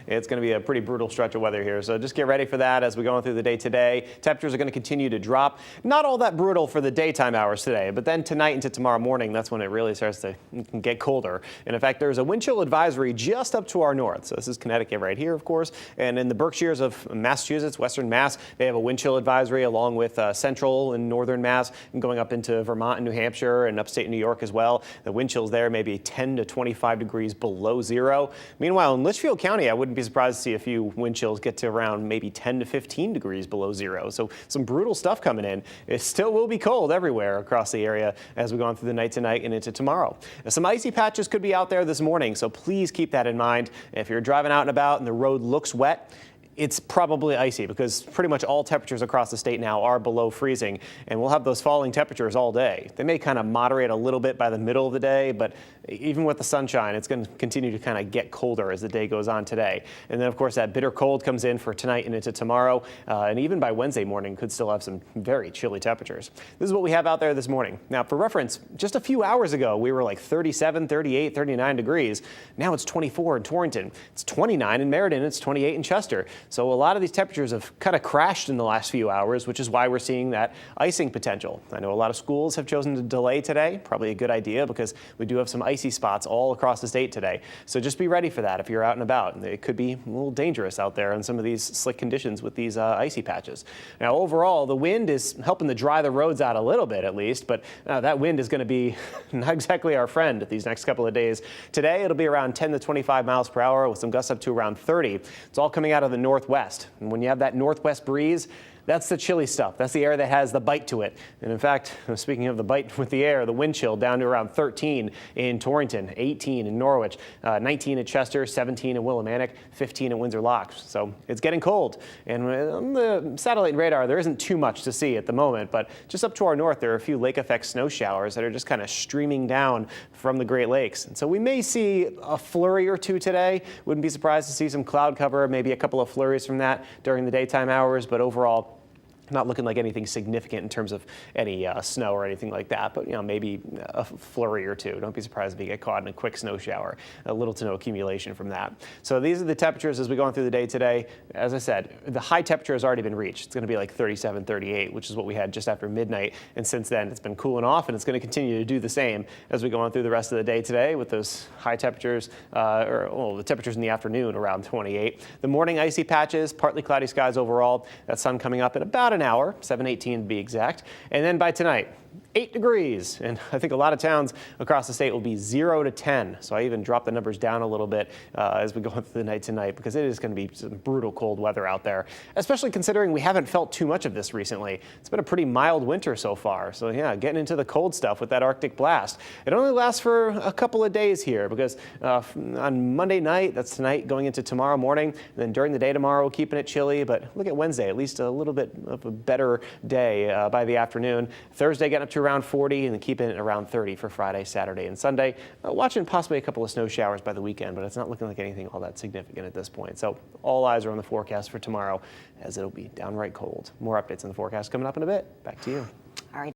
It's going to be a pretty brutal stretch of weather here, so just get ready for that as we go on through the day today. Temperatures are going to continue to drop. Not all that brutal for the daytime hours today, but then tonight into tomorrow morning, that's when it really starts to get colder. And in fact, there's a wind chill advisory just up to our north. So this is Connecticut right here, of course, and in the Berkshires of Massachusetts, Western Mass, they have a wind chill advisory along with central and northern Mass, and going up into Vermont and New Hampshire and upstate New York as well. The wind chills there may be 10 to 25 degrees below zero. Meanwhile, in Litchfield County, I wouldn't be surprised to see a few wind chills get to around maybe 10 to 15 degrees below zero. So some brutal stuff coming in. It still will be cold everywhere across the area as we go on through the night tonight and into tomorrow. Now, some icy patches could be out there this morning, so please keep that in mind. If you're driving out and about and the road looks wet, it's probably icy because pretty much all temperatures across the state now are below freezing, and we'll have those falling temperatures all day. They may kind of moderate a little bit by the middle of the day, but even with the sunshine, it's going to continue to kind of get colder as the day goes on today. And then, of course, that bitter cold comes in for tonight and into tomorrow, and even by Wednesday morning could still have some very chilly temperatures. This is what we have out there this morning. Now, for reference, just a few hours ago, we were like 37, 38, 39 degrees. Now it's 24 in Torrington. It's 29 in Meriden. It's 28 in Chester. So a lot of these temperatures have kind of crashed in the last few hours, which is why we're seeing that icing potential. I know a lot of schools have chosen to delay today. Probably a good idea because we do have some icy spots all across the state today. So just be ready for that if you're out and about. It could be a little dangerous out there in some of these slick conditions with these icy patches. Now, overall, the wind is helping to dry the roads out a little bit at least, but that wind is going to be not exactly our friend these next couple of days. Today, it'll be around 10 to 25 miles per hour with some gusts up to around 30. It's all coming out of the northwest. And when you have that northwest breeze, that's the chilly stuff. That's the air that has the bite to it. And in fact, speaking of the bite with the air, the wind chill down to around 13 in Torrington, 18 in Norwich, 19 at Chester, 17 in Willimantic, 15 at Windsor Locks. So it's getting cold. And on the satellite radar, there isn't too much to see at the moment, but just up to our north, there are a few lake effect snow showers that are just kind of streaming down from the Great Lakes. And so we may see a flurry or two today. Wouldn't be surprised to see some cloud cover, maybe a couple of flurries from that during the daytime hours, but overall, not looking like anything significant in terms of any snow or anything like that, but maybe a flurry or two. Don't be surprised if you get caught in a quick snow shower. A little to no accumulation from that. So these are the temperatures as we go on through the day today. As I said, the high temperature has already been reached. It's going to be like 37, 38, which is what we had just after midnight. And since then, it's been cooling off, and it's going to continue to do the same as we go on through the rest of the day today with those high temperatures, the temperatures in the afternoon around 28. The morning icy patches, partly cloudy skies overall. That sun coming up in about an hour, 7:18 to be exact. And then by tonight, 8 degrees. And I think a lot of towns across the state will be 0 to 10. So I even dropped the numbers down a little bit as we go through the night tonight because it is going to be some brutal cold weather out there, especially considering we haven't felt too much of this recently. It's been a pretty mild winter so far. So yeah, getting into the cold stuff with that Arctic blast. It only lasts for a couple of days here because on Monday night, that's tonight, going into tomorrow morning, and then during the day tomorrow, keeping it chilly. But look at Wednesday, at least a little bit of a better day by the afternoon. Thursday getting up to around 40 and then keeping it around 30 for Friday, Saturday, and Sunday. Watching possibly a couple of snow showers by the weekend, but it's not looking like anything all that significant at this point. So all eyes are on the forecast for tomorrow as it'll be downright cold. More updates on the forecast coming up in a bit. Back to you.